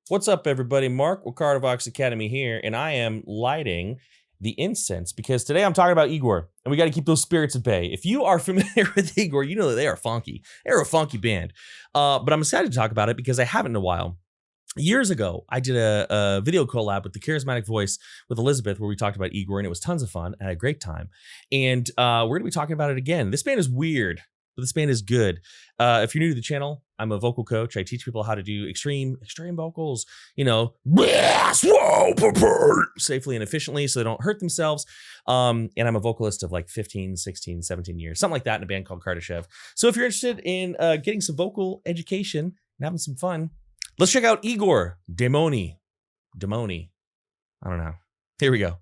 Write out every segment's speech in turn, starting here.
What's up, everybody? Mark with Kardavox Academy here, and I am lighting the incense because today I'm talking about Igorrr, and we got to keep those spirits at bay. If you are familiar with Igorrr, you know that they are funky. They're a funky band, but I'm excited to talk about it because I haven't in a while. Years ago, I did a video collab with the charismatic voice with Elizabeth where we talked about Igorrr, and it was tons of fun. I had a great time, and we're going to be talking about it again. This band is weird, but this band is good. If you're new to the channel, I'm a vocal coach. I teach people how to do extreme vocals, you know, safely and efficiently so they don't hurt themselves. And I'm a vocalist of like 15, 16, 17 years, something like that in a band called Kardashev. So if you're interested in getting some vocal education and having some fun, let's check out Igorrr, Daemoni. I don't know. Here we go.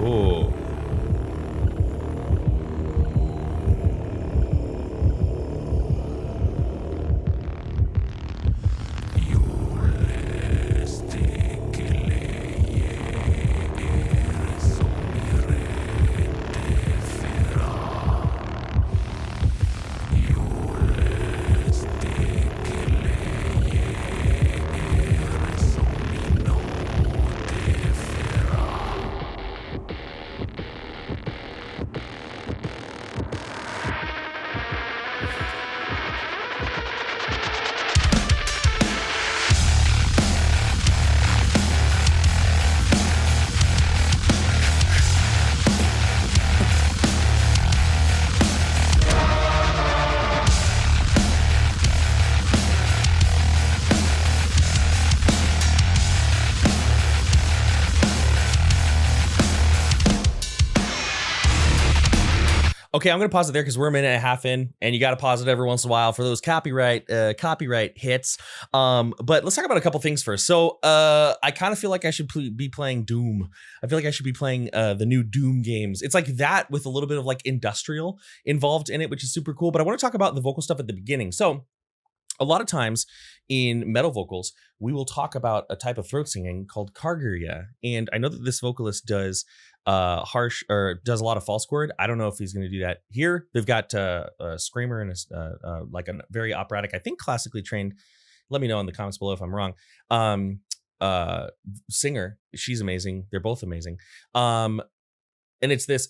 Oh. Okay, I'm gonna pause it there because we're a minute and a half in, and you got to pause it every once in a while for those copyright hits. But let's talk about a couple things first. So, I kind of feel like I should be playing Doom. I feel like I should be playing the new Doom games. It's like that with a little bit of like industrial involved in it, which is super cool. But I want to talk about the vocal stuff at the beginning. So, a lot of times in metal vocals, we will talk about a type of throat singing called Igorrr, and I know that this vocalist does harsh or does a lot of false chord. I don't know if he's going to do that here. They've got a screamer and like a very operatic, I think classically trained. Let me know in the comments below if I'm wrong. Singer, she's amazing. They're both amazing. And it's this,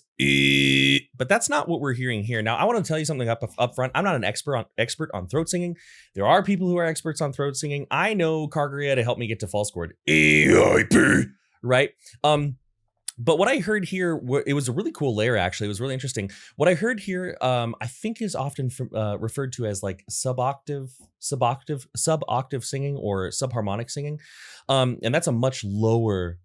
but that's not what we're hearing here. Now, I want to tell you something up front. I'm not an expert on throat singing. There are people who are experts on throat singing. I know Igorrr to help me get to false chord, right? But what I heard here, it was a really cool layer, actually. It was really interesting. What I heard here, I think is often referred to as like sub-octave singing or subharmonic singing. And that's a much lower,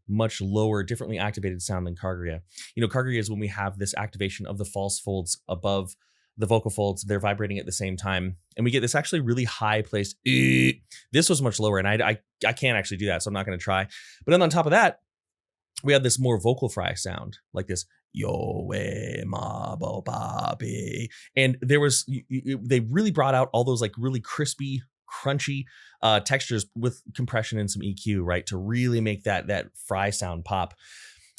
differently activated sound than Igorrr. You know, Igorrr is when we have this activation of the false folds above the vocal folds. They're vibrating at the same time. And we get this actually really high placed. This was much lower, and I can't actually do that, so I'm not going to try. But then on top of that, we have this more vocal fry sound, like this yo way ma bo babi, and there was they really brought out all those like really crispy, crunchy textures with compression and some EQ, right, to really make that fry sound pop.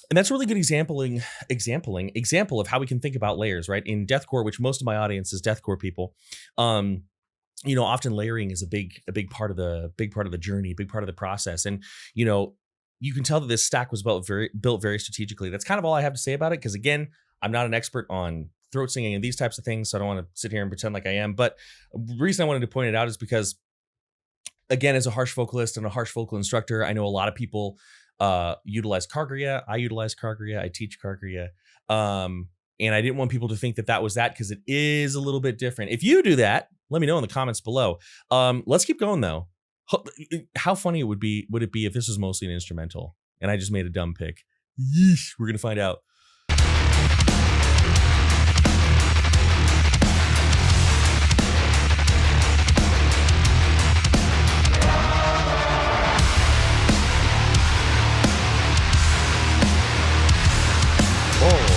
And that's a really good example of how we can think about layers, right? In deathcore, which most of my audience is deathcore people, you know, often layering is a big part of the journey, big part of the process, and you know. You can tell that this stack was built very strategically. That's kind of all I have to say about it. Because again, I'm not an expert on throat singing and these types of things, so I don't want to sit here and pretend like I am. But the reason I wanted to point it out is because, again, as a harsh vocalist and a harsh vocal instructor, I know a lot of people utilize Igorrr. I utilize Igorrr. I teach Igorrr. And I didn't want people to think that that was that, because it is a little bit different. If you do that, let me know in the comments below. Let's keep going though. How funny would it be if this was mostly an instrumental and I just made a dumb pick? Yeesh, we're gonna find out. Oh.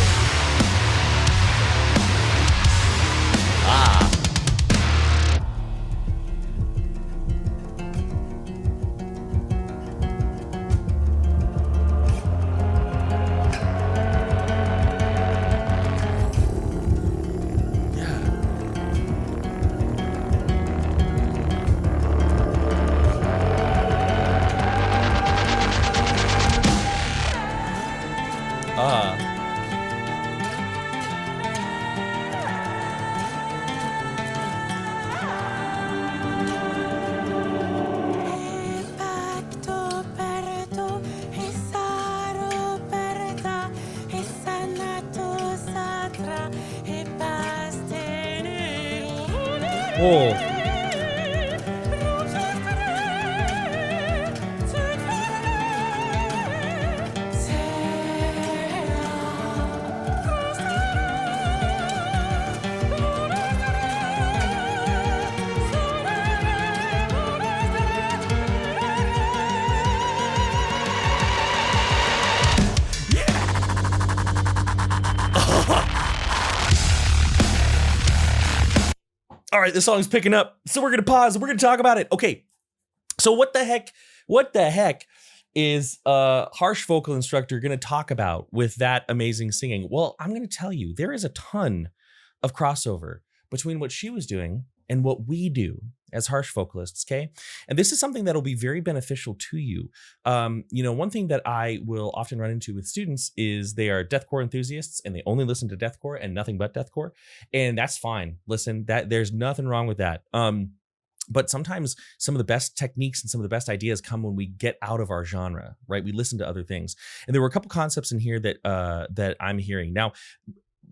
Oh. All right, this song's picking up, so we're gonna pause. We're gonna talk about it. Okay, so what the heck is a harsh vocal instructor gonna talk about with that amazing singing? Well, I'm gonna tell you, there is a ton of crossover between what she was doing and what we do as harsh vocalists, okay? And this is something that'll be very beneficial to you. One thing that I will often run into with students is they are deathcore enthusiasts and they only listen to deathcore and nothing but deathcore. And that's fine. Listen, there's nothing wrong with that. But sometimes some of the best techniques and some of the best ideas come when we get out of our genre, right? We listen to other things. And there were a couple concepts in here that I'm hearing. Now,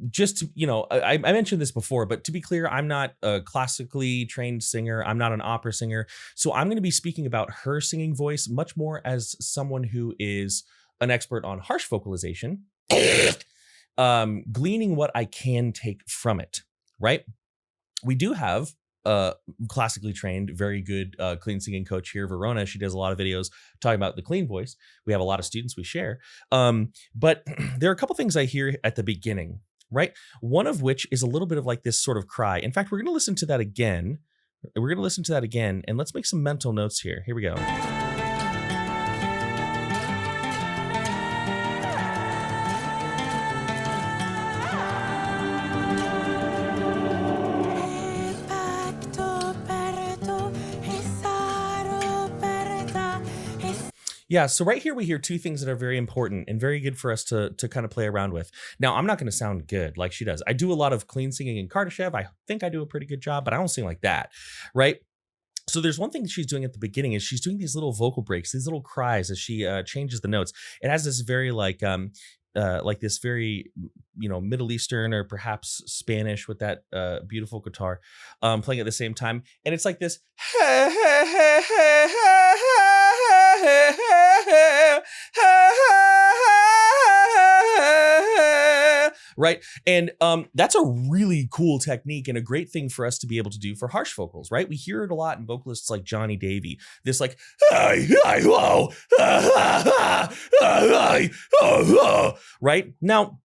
just to, I mentioned this before, but to be clear, I'm not a classically trained singer. I'm not an opera singer. So I'm going to be speaking about her singing voice much more as someone who is an expert on harsh vocalization, gleaning what I can take from it, right? We do have a classically trained, very good clean singing coach here, Verona. She does a lot of videos talking about the clean voice. We have a lot of students we share. But there are a couple things I hear at the beginning, right? One of which is a little bit of like this sort of cry. In fact, we're going to listen to that again. And let's make some mental notes here. Here we go. Yeah, so right here we hear two things that are very important and very good for us to kind of play around with. Now, I'm not going to sound good like she does. I do a lot of clean singing in Kardashev. I think I do a pretty good job, but I don't sing like that, right? So there's one thing that she's doing at the beginning is she's doing these little vocal breaks, these little cries as she changes the notes. It has this very like this very, Middle Eastern or perhaps Spanish with that beautiful guitar playing at the same time. And it's like this. Right. And that's a really cool technique and a great thing for us to be able to do for harsh vocals, right? We hear it a lot in vocalists like Johnny Davey, this like, right? Now,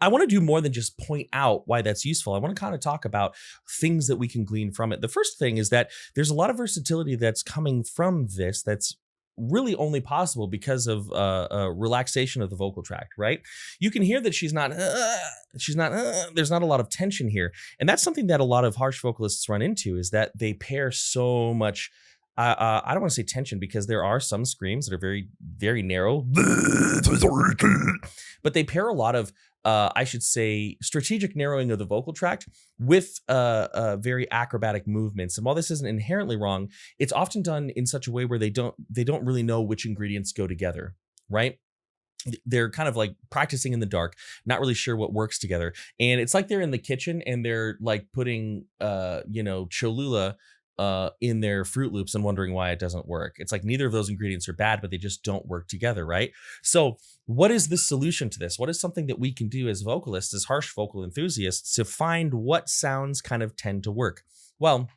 I want to do more than just point out why that's useful. I want to kind of talk about things that we can glean from it. The first thing is that there's a lot of versatility that's coming from this that's really only possible because of relaxation of the vocal tract, right? You can hear that there's not a lot of tension here. And that's something that a lot of harsh vocalists run into is that they pair so much, I don't want to say tension because there are some screams that are very, very narrow, but they pair a lot of, I should say, strategic narrowing of the vocal tract with very acrobatic movements. And while this isn't inherently wrong, it's often done in such a way where they don't really know which ingredients go together, right? They're kind of like practicing in the dark, not really sure what works together. And it's like they're in the kitchen and they're like putting, Cholula in their Fruit Loops and wondering why it doesn't work. It's like neither of those ingredients are bad, but they just don't work together, right? So what is the solution to this? What is something that we can do as vocalists, as harsh vocal enthusiasts, to find what sounds kind of tend to work? Well,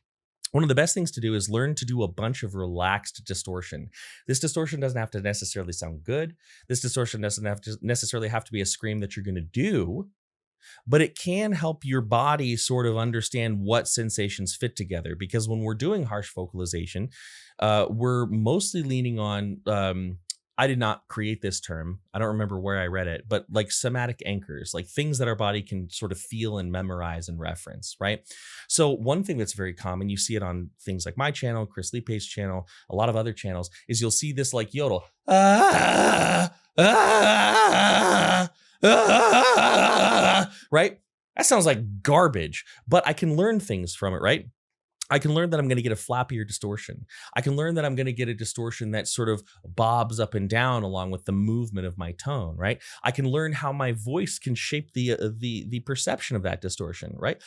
one of the best things to do is learn to do a bunch of relaxed distortion. This distortion doesn't have to necessarily sound good. This distortion doesn't have to necessarily have to be a scream that you're going to do, but it can help your body sort of understand what sensations fit together. Because when we're doing harsh vocalization, we're mostly leaning on, I did not create this term. I don't remember where I read it, but like somatic anchors, like things that our body can sort of feel and memorize and reference, right? So one thing that's very common, you see it on things like my channel, Chris Lipe's channel, a lot of other channels, is you'll see this like yodel. Right? That sounds like garbage, but I can learn things from it, right? I can learn that I'm going to get a flappier distortion. I can learn that I'm going to get a distortion that sort of bobs up and down along with the movement of my tone, right? I can learn how my voice can shape the perception of that distortion, right?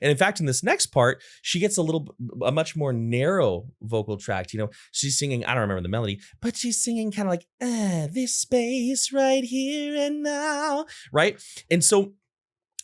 And in fact, in this next part, she gets a much more narrow vocal tract. You know, she's singing, I don't remember the melody, but she's singing kind of like, this space right here and now, right? And so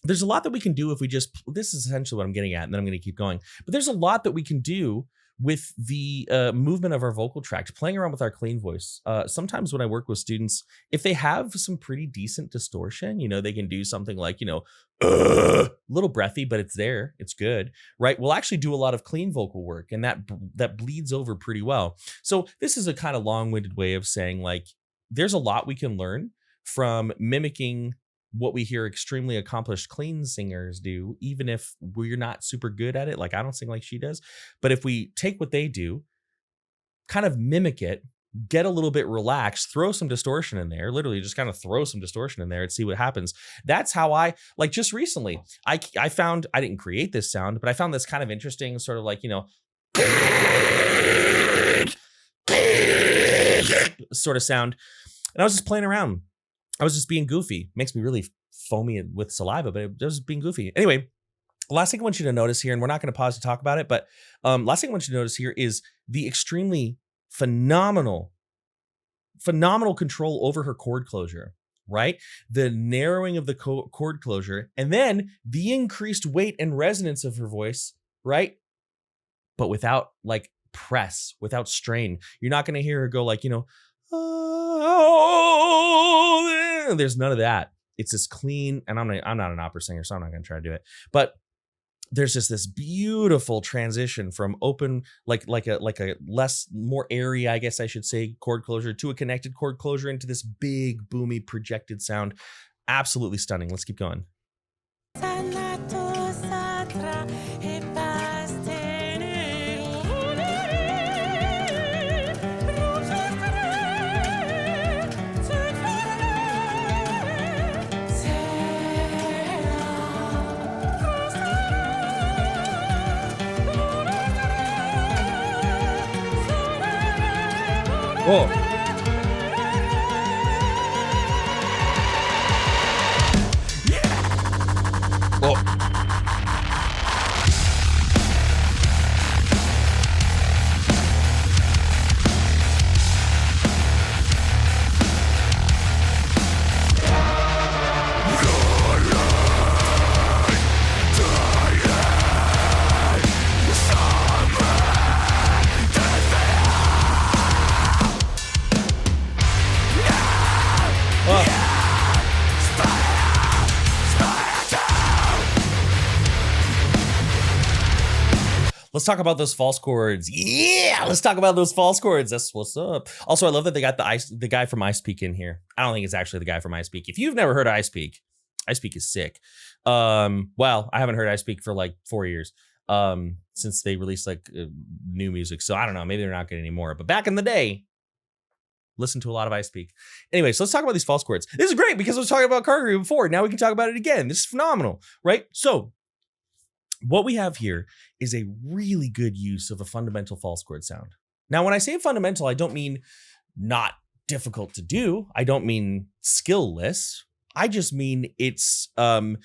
there's a lot that we can do if we just, this is essentially what I'm getting at, and then I'm going to keep going. But there's a lot that we can do with the movement of our vocal tract, playing around with our clean voice. Sometimes when I work with students, if they have some pretty decent distortion, you know, they can do something like, you know, a little breathy, but it's there, it's good, right? We'll actually do a lot of clean vocal work, and that bleeds over pretty well. So this is a kind of long-winded way of saying, like, there's a lot we can learn from mimicking what we hear extremely accomplished clean singers do, even if we're not super good at it. Like, I don't sing like she does, but if we take what they do, kind of mimic it, get a little bit relaxed, throw some distortion in there, literally just kind of throw some distortion in there and see what happens. That's how like just recently, I found, I didn't create this sound, but I found this kind of interesting sort of like, you know, sort of sound. And I was just playing around. I was just being goofy. Makes me really foamy with saliva, but it was being goofy. Anyway, last thing I want you to notice here, and we're not going to pause to talk about it, but last thing I want you to notice here is the extremely phenomenal control over her chord closure, right? The narrowing of the chord closure, and then the increased weight and resonance of her voice, right? But without like press, without strain. You're not going to hear her go like, you know, oh, there's none of that. It's this clean, and I'm not an opera singer, so I'm not going to try to do it. But there's just this beautiful transition from open, like a more airy, I guess I should say, chord closure to a connected chord closure into this big, boomy, projected sound. Absolutely stunning. Let's keep going. Oh. Oh. Let's talk about those false chords. Yeah, let's talk about those false chords. That's what's up. Also, I love that they got the guy from Ice Peak in here. I don't think it's actually the guy from Ice Peak. If you've never heard of Ice Peak is sick. Well, I haven't heard Ice Peak for like 4 years since they released like new music. So I don't know, maybe they're not good anymore. But back in the day, listen to a lot of Ice Peak. Anyway, so let's talk about these false chords. This is great because I was talking about Kardavox before. Now we can talk about it again. This is phenomenal, right? So what we have here is a really good use of a fundamental false chord sound. Now, when I say fundamental, I don't mean not difficult to do. I don't mean skillless. I just mean it's the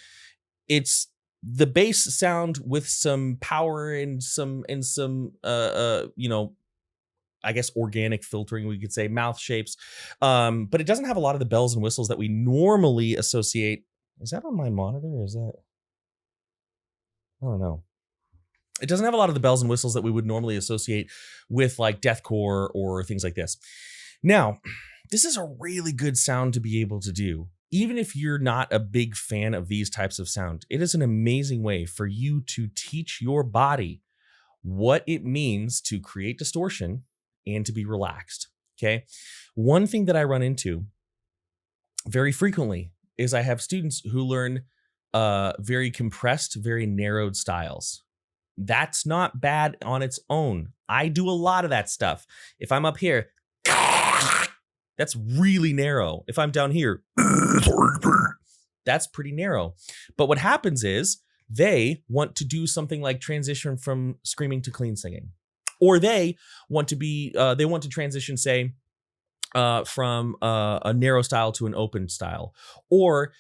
bass sound with some power and some you know, I guess organic filtering, we could say, mouth shapes. But it doesn't have a lot of the bells and whistles that we normally associate. Is that on my monitor? Or is that? I don't know. It doesn't have a lot of the bells and whistles that we would normally associate with like deathcore or things like this. Now, this is a really good sound to be able to do. Even if you're not a big fan of these types of sound, it is an amazing way for you to teach your body what it means to create distortion and to be relaxed. Okay. One thing that I run into very frequently is I have students who learn very compressed, very narrowed styles. That's not bad on its own. I do a lot of that stuff. If I'm up here, that's really narrow. If I'm down here, that's pretty narrow. But what happens is They want to do something like transition from screaming to clean singing, or they want to transition, say, from a narrow style to an open style, or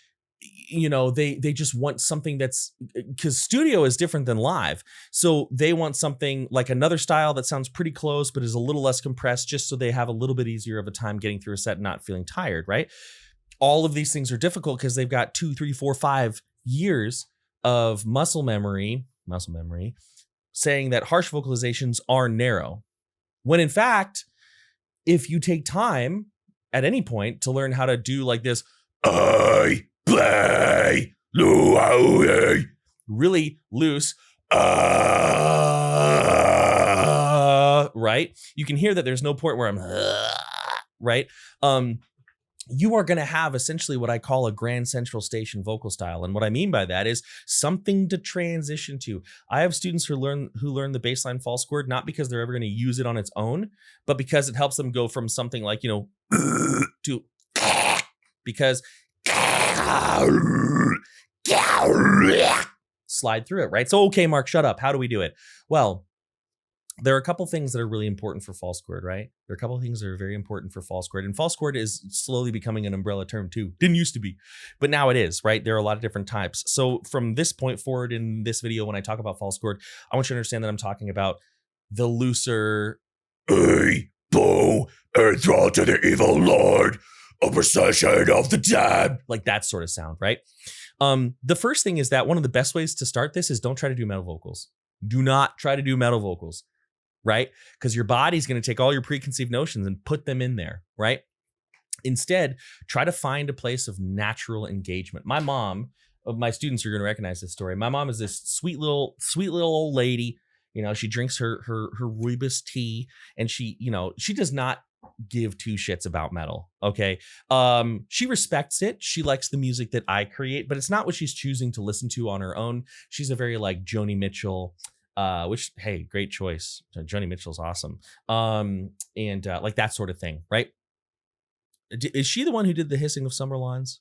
they just want something that's, because studio is different than live, so they want something like another style that sounds pretty close but is a little less compressed, just so they have a little bit easier of a time getting through a set and not feeling tired, right? All of these things are difficult because they've got 2, 3, 4, 5 years of muscle memory saying that harsh vocalizations are narrow, when in fact, if you take time at any point to learn how to do like this, I play really loose, right? You can hear that there's no point where I'm right. You are going to have essentially what I call a grand central station vocal style. And what I mean by that is something to transition to. I have students who learn the baseline false chord, not because they're ever going to use it on its own, but because it helps them go from something like, to, because slide through it, right? So, okay, Mark, shut up. How do we do it? Well, there are a couple things that are really important for false chord, right? There are a couple of things that are very important for false chord, and false chord is slowly becoming an umbrella term too. Didn't used to be, but now it is, right? There are a lot of different types. So from this point forward in this video, when I talk about false chord, I want you to understand that I'm talking about the looser, "Hey, bow, and thrall to the evil lord, a procession of the damned," like that sort of sound, right? The first thing is that one of the best ways to start this is don't try to do metal vocals. Do not try to do metal vocals, right? Because your body's going to take all your preconceived notions and put them in there, right? Instead, try to find a place of natural engagement. My mom, my students are going to recognize this story. My mom is this sweet little old lady. She drinks her rooibos tea, and she does not give two shits about metal. Okay. She respects it. She likes the music that I create, but it's not what she's choosing to listen to on her own. She's a very like Joni Mitchell, which, hey, great choice. Joni Mitchell's awesome. And like that sort of thing, right? Is she the one who did the Hissing of Summer Lawns?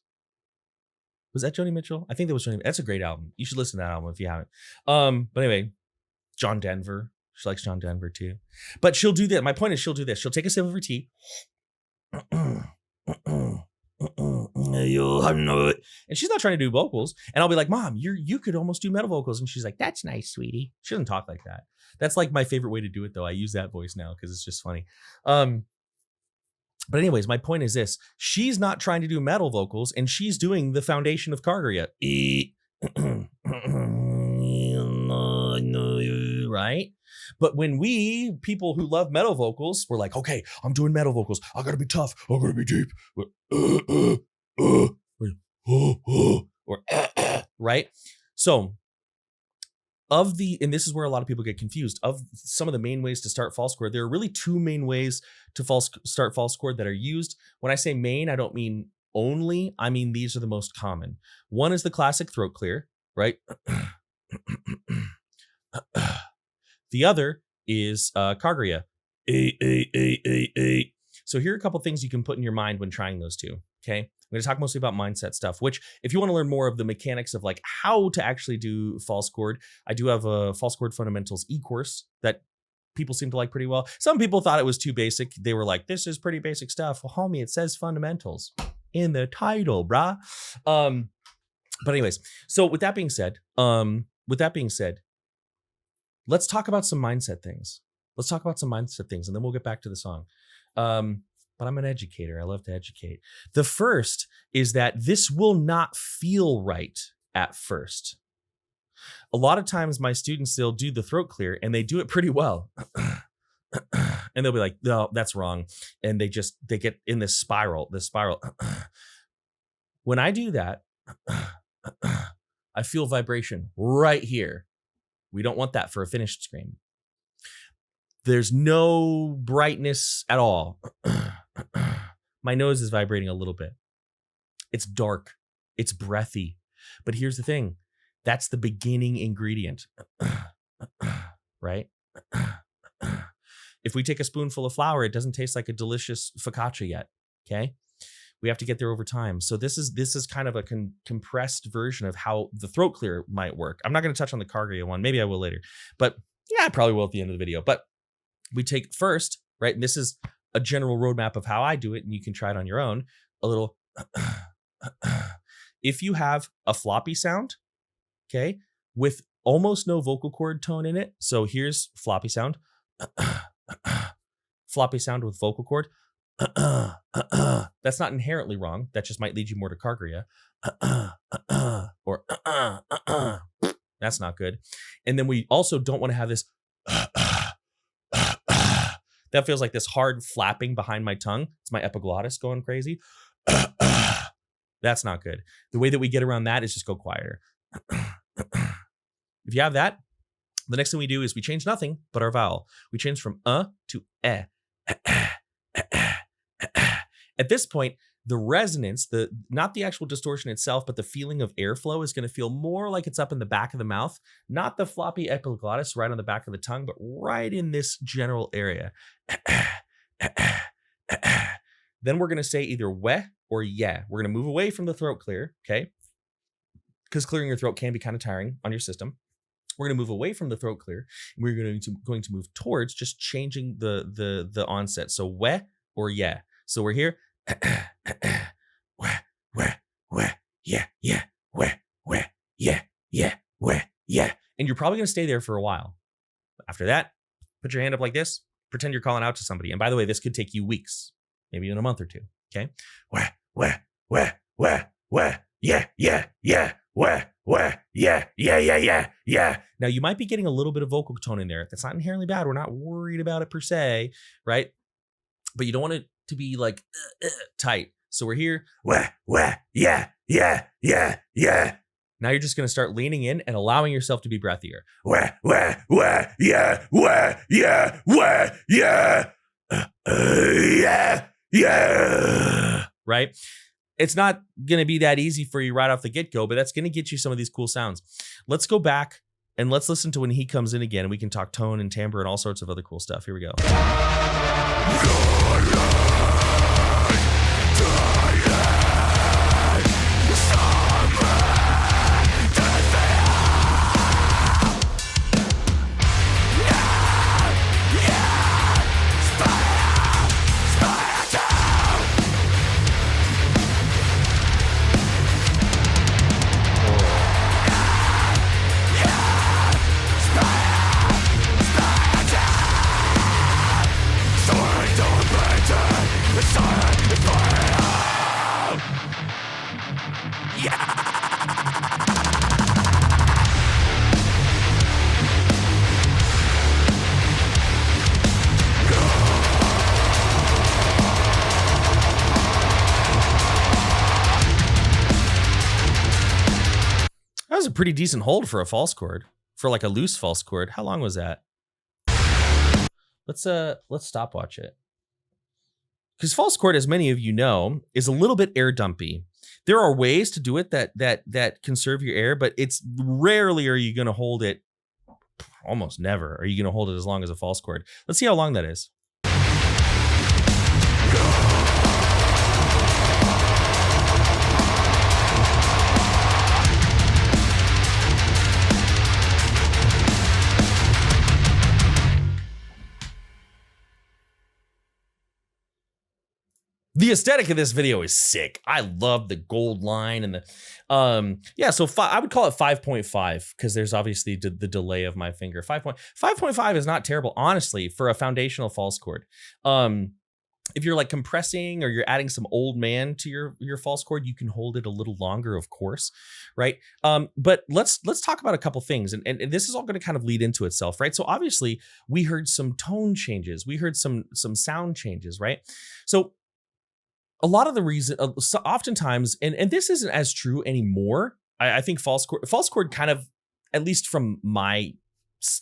Was that Joni Mitchell? I think that was Joni. That's a great album. You should listen to that album if you haven't. But anyway, John Denver. She likes John Denver too. But she'll do that. My point is she'll do this. She'll take a sip of her tea. And she's not trying to do vocals. And I'll be like, "Mom, you could almost do metal vocals." And she's like, "That's nice, sweetie." She doesn't talk like that. That's like my favorite way to do it, though. I use that voice now because it's just funny. But anyways, my point is this. She's not trying to do metal vocals, and she's doing the foundation of Kargarya. Right? But when people who love metal vocals, we're like, "Okay, I'm doing metal vocals. I gotta be tough. I gotta be deep." Right? So, and this is where a lot of people get confused, of some of the main ways to start false chord, there are really two main ways to start false chord that are used. When I say main, I don't mean only. I mean, these are the most common. One is the classic throat clear, right? The other is Kargarya. So here are a couple things you can put in your mind when trying those two. Okay. I'm going to talk mostly about mindset stuff, which if you want to learn more of the mechanics of like how to actually do false chord, I do have a false chord fundamentals e-course that people seem to like pretty well. Some people thought it was too basic. They were like, "This is pretty basic stuff." Well, homie, it says fundamentals in the title, brah. But anyways, so with that being said, let's talk about some mindset things. And then we'll get back to the song. But I'm an educator. I love to educate. The first is that this will not feel right at first. A lot of times my students, they'll do the throat clear and they do it pretty well. And they'll be like, "No, that's wrong." And they get in this spiral. When I do that, I feel vibration right here. We don't want that for a finished scream. There's no brightness at all. My nose is vibrating a little bit. It's dark. It's breathy. But here's the thing. That's the beginning ingredient. Right? If we take a spoonful of flour, it doesn't taste like a delicious focaccia yet. Okay? We have to get there over time. So this is kind of a compressed version of how the throat clear might work. I'm not going to touch on the Kargria one. Maybe I will later, but yeah, I probably will at the end of the video. But we take first, right? And this is a general roadmap of how I do it, and you can try it on your own. A little, if you have a floppy sound, okay, with almost no vocal cord tone in it. So here's floppy sound, floppy sound with vocal cord. That's not inherently wrong. That just might lead you more to Kargria. Or that's not good. And then we also don't want to have this. That feels like this hard flapping behind my tongue. It's my epiglottis going crazy. That's not good. The way that we get around that is just go quieter. If you have that, the next thing we do is we change nothing but our vowel. We change from to eh. At this point, the resonance, not the actual distortion itself, but the feeling of airflow is going to feel more like it's up in the back of the mouth, not the floppy epiglottis right on the back of the tongue, but right in this general area. Then we're going to say either weh or yeah. We're going to move away from the throat clear, okay? Because clearing your throat can be kind of tiring on your system. We're going to move away from the throat clear, and we're going to move towards just changing the onset. So weh or yeah. So we're here. Weh, weh, weh, yeah, yeah, weh, weh, yeah, yeah, weh, yeah. And you're probably going to stay there for a while. After that, put your hand up like this. Pretend you're calling out to somebody. And by the way, this could take you weeks, maybe even a month or two. Okay. Weh, weh, weh, weh, weh, yeah, yeah, yeah, weh, weh, yeah, yeah, yeah, yeah, yeah. Now you might be getting a little bit of vocal tone in there. That's not inherently bad. We're not worried about it per se, right? But you don't want it to be like tight. So we're here. Weh, weh, yeah, yeah, yeah, yeah. Now you're just going to start leaning in and allowing yourself to be breathier. Weh, weh, weh, yeah, weh, yeah, weh, yeah, yeah, yeah. Right? It's not going to be that easy for you right off the get-go, but that's going to get you some of these cool sounds. Let's go back and let's listen to when he comes in again, and we can talk tone and timbre and all sorts of other cool stuff. Here we go. That was a pretty decent hold for a false chord, for like a loose false chord. How long was that? Let's stopwatch it. Because false chord, as many of you know, is a little bit air dumpy. There are ways to do it that conserve your air, but it's rarely are you going to hold it. Almost never are you going to hold it as long as a false chord. Let's see how long that is. The aesthetic of this video is sick. I love the gold line and the, yeah, so I would call it 5.5 because there's obviously the delay of my finger. 5.5 is not terrible, honestly, for a foundational false chord. If you're like compressing or you're adding some old man to your false chord, you can hold it a little longer, of course, right? But let's talk about a couple things, and this is all going to kind of lead into itself, right? So obviously we heard some tone changes, we heard some sound changes, right? So a lot of the reason, oftentimes, and this isn't as true anymore. I think false chord kind of, at least from my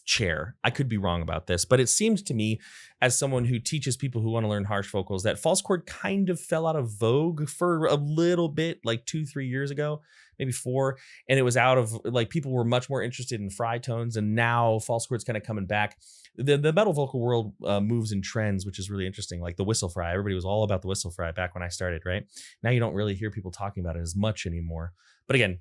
chair. I could be wrong about this, but it seemed to me, as someone who teaches people who want to learn harsh vocals, that false chord kind of fell out of vogue for a little bit, like 2-3 years ago, maybe 4. And it was out of, like, people were much more interested in fry tones, and now false chord's kind of coming back. The metal vocal world moves in trends, which is really interesting. Like the whistle fry, everybody was all about the whistle fry back when I started, right? Now you don't really hear people talking about it as much anymore. But again,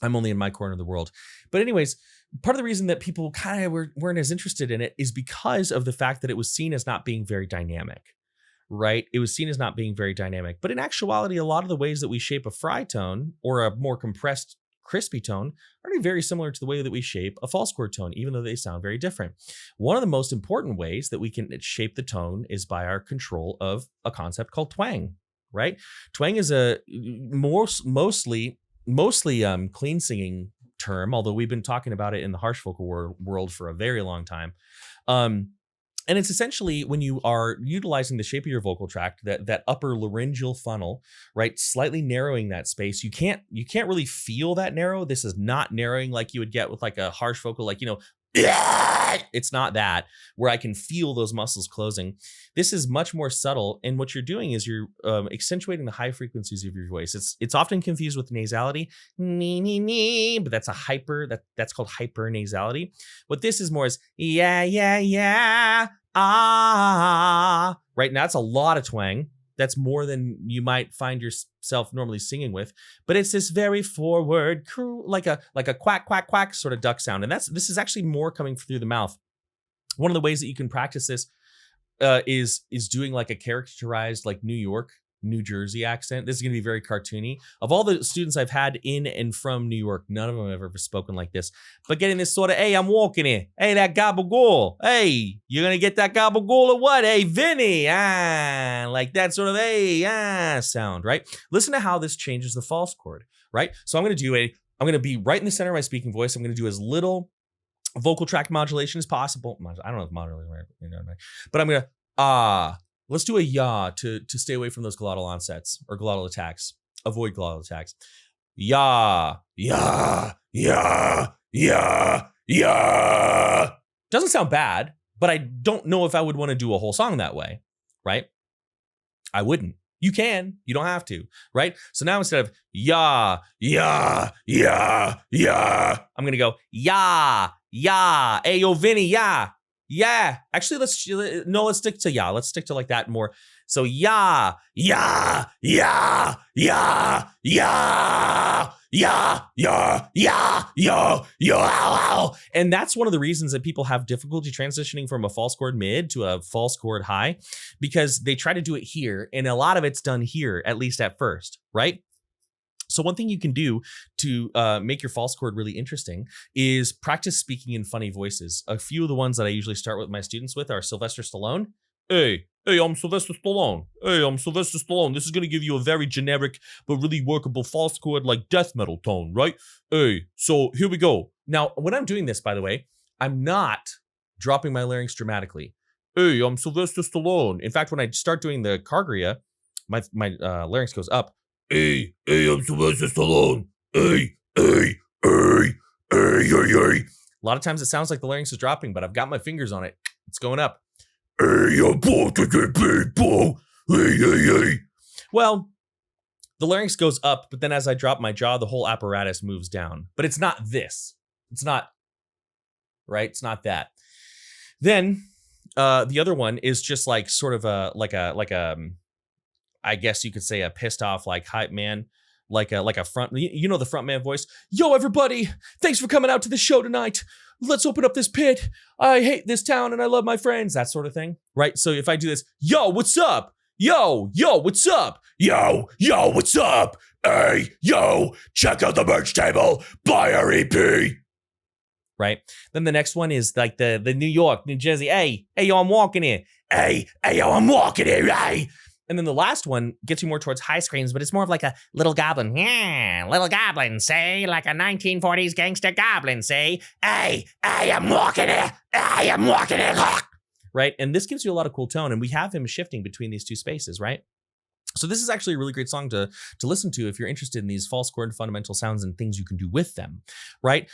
I'm only in my corner of the world. But anyways, part of the reason that people kind of weren't as interested in it is because of the fact that it was seen as not being very dynamic, right? It was seen as not being very dynamic. But in actuality, a lot of the ways that we shape a fry tone or a more compressed, crispy tone are very similar to the way that we shape a false chord tone, even though they sound very different. One of the most important ways that we can shape the tone is by our control of a concept called twang, right? Twang is a mostly clean singing term, although we've been talking about it in the harsh vocal world for a very long time. And it's essentially when you are utilizing the shape of your vocal tract, that upper laryngeal funnel, right? Slightly narrowing that space. You can't really feel that narrow. This is not narrowing like you would get with like a harsh vocal, like, it's not that, where I can feel those muscles closing. This is much more subtle. And what you're doing is you're accentuating the high frequencies of your voice. It's often confused with nasality, but that's a that's called hypernasality. What this is more is yeah, ah, right? Now that's a lot of twang. That's more than you might find yourself normally singing with, but it's this very forward, like a quack, quack, quack sort of duck sound. And this is actually more coming through the mouth. One of the ways that you can practice this is doing like a characterized, like New Jersey accent. This is going to be very cartoony. Of all the students I've had in and from New York, none of them have ever spoken like this. But getting this sort of, hey, I'm walking in. Hey, that gabagool. Hey, you're going to get that gabagool or what? Hey, Vinny. Like that sort of, hey, sound, right? Listen to how this changes the false chord, right? So I'm going to be right in the center of my speaking voice. I'm going to do as little vocal tract modulation as possible. I don't know if modulation, but I'm going to, let's do a ya to stay away from those glottal onsets or glottal attacks. Avoid glottal attacks. Ya, ya, ya, ya, ya. Doesn't sound bad, but I don't know if I would want to do a whole song that way, right? I wouldn't. You can, you don't have to, right? So now instead of ya, ya, ya, ya, I'm going to go ya, ya, hey, yo, Vinny, ya. Yeah, actually, let's stick to ya. Let's stick to like that more. So ya, ya, ya, ya, ya, ya, ya, ya, ya, ya. And that's one of the reasons that people have difficulty transitioning from a false chord mid to a false chord high, because they try to do it here, and a lot of it's done here, at least at first, right? So one thing you can do to make your false chord really interesting is practice speaking in funny voices. A few of the ones that I usually start with my students with are Sylvester Stallone. Hey, I'm Sylvester Stallone. Hey, I'm Sylvester Stallone. This is going to give you a very generic but really workable false chord like death metal tone, right? Hey, so here we go. Now, when I'm doing this, by the way, I'm not dropping my larynx dramatically. Hey, I'm Sylvester Stallone. In fact, when I start doing the Kargria, my larynx goes up. Hey, I'm Sylvester Stallone. Hey. A lot of times it sounds like the larynx is dropping, but I've got my fingers on it. It's going up. Hey, people. Hey. Well, the larynx goes up, but then as I drop my jaw, the whole apparatus moves down. But it's not this. It's not, right? It's not that. Then the other one is just like sort of I guess you could say a pissed off like hype man, like a front, the front man voice. Yo, everybody, thanks for coming out to the show tonight. Let's open up this pit. I hate this town and I love my friends, that sort of thing, right? So if I do this, yo, what's up? Yo, what's up? Yo, what's up? Hey, yo, check out the merch table, buy our EP. Right? Then the next one is like the New York, New Jersey. Hey, yo, I'm walking here. Hey, yo, I'm walking here. Hey. And then the last one gets you more towards high screams, but it's more of like a little goblin. Yeah, little goblin, say, like a 1940s gangster goblin, say, hey, I'm walking here. Hey, I'm walking here. Right? And this gives you a lot of cool tone. And we have him shifting between these two spaces, right? So this is actually a really great song to listen to if you're interested in these false chord fundamental sounds and things you can do with them, right?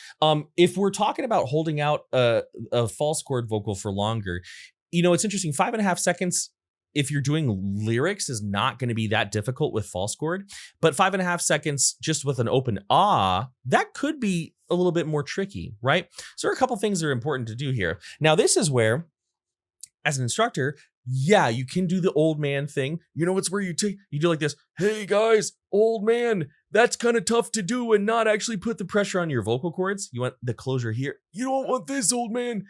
If we're talking about holding out a false chord vocal for longer, you know, it's interesting. 5.5 seconds, if you're doing lyrics, is not going to be that difficult with false chord, but 5.5 seconds just with an open that could be a little bit more tricky, right? So there are a couple things that are important to do here. Now, this is where, as an instructor, yeah, you can do the old man thing. You know, it's where you do like this. Hey guys, old man, that's kind of tough to do and not actually put the pressure on your vocal cords. You want the closure here. You don't want this, old man.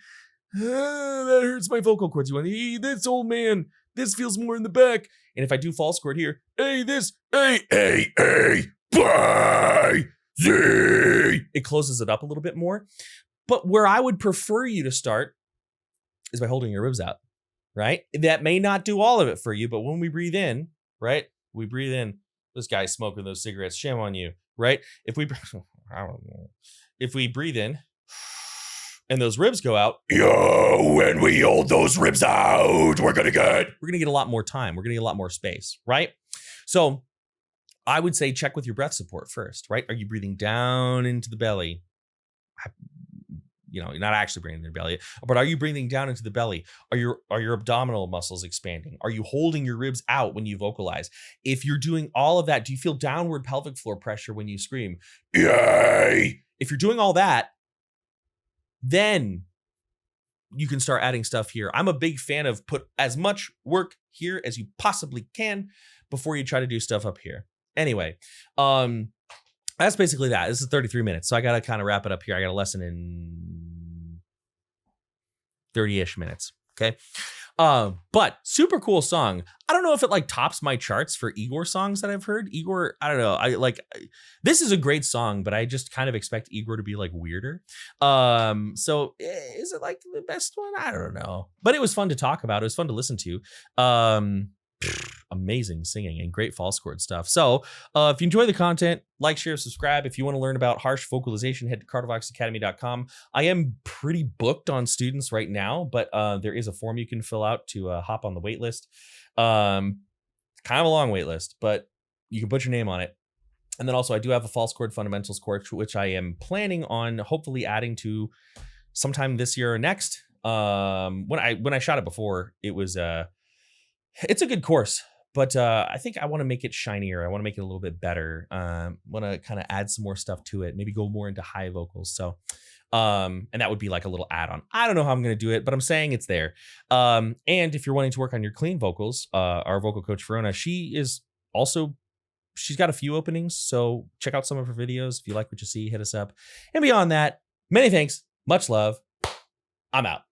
That hurts my vocal cords. You want this, old man. This feels more in the back. And if I do false chord here, hey, this, hey, bye, Z. It closes it up a little bit more. But where I would prefer you to start is by holding your ribs out. Right? That may not do all of it for you, but when we breathe in, right? We breathe in. This guy's smoking those cigarettes. Shame on you, right? If we breathe in and those ribs go out, when we hold those ribs out, we're gonna get a lot more time. We're gonna get a lot more space, right? So I would say check with your breath support first, right? Are you breathing down into the belly? You know, you're not actually breathing in your belly, but are you breathing down into the belly? Are your abdominal muscles expanding? Are you holding your ribs out when you vocalize? If you're doing all of that, do you feel downward pelvic floor pressure when you scream? Yay! If you're doing all that, then you can start adding stuff here. I'm a big fan of put as much work here as you possibly can before you try to do stuff up here. Anyway, that's basically that. This is 33 minutes. So I got to kind of wrap it up here. I got a lesson in 30-ish minutes. Okay. But super cool song. I don't know if it like tops my charts for Igorr songs that I've heard. Igorr, I don't know. This is a great song, but I just kind of expect Igorr to be like weirder. So is it like the best one? I don't know. But it was fun to talk about. It was fun to listen to. Amazing singing and great false chord stuff. So if you enjoy the content, like, share, subscribe. If you want to learn about harsh vocalization, head to kardavoxacademy.com. I am pretty booked on students right now, but there is a form you can fill out to hop on the wait list. Kind of a long wait list, but you can put your name on it. And then also I do have a false chord fundamentals course, which I am planning on hopefully adding to sometime this year or next. When I shot it before, it was it's a good course. But I think I want to make it shinier. I want to make it a little bit better. Want to kind of add some more stuff to it. Maybe go more into high vocals. So, and that would be like a little add-on. I don't know how I'm going to do it, but I'm saying it's there. And if you're wanting to work on your clean vocals, our vocal coach, Verona, she's got a few openings. So check out some of her videos. If you like what you see, hit us up. And beyond that, many thanks. Much love. I'm out.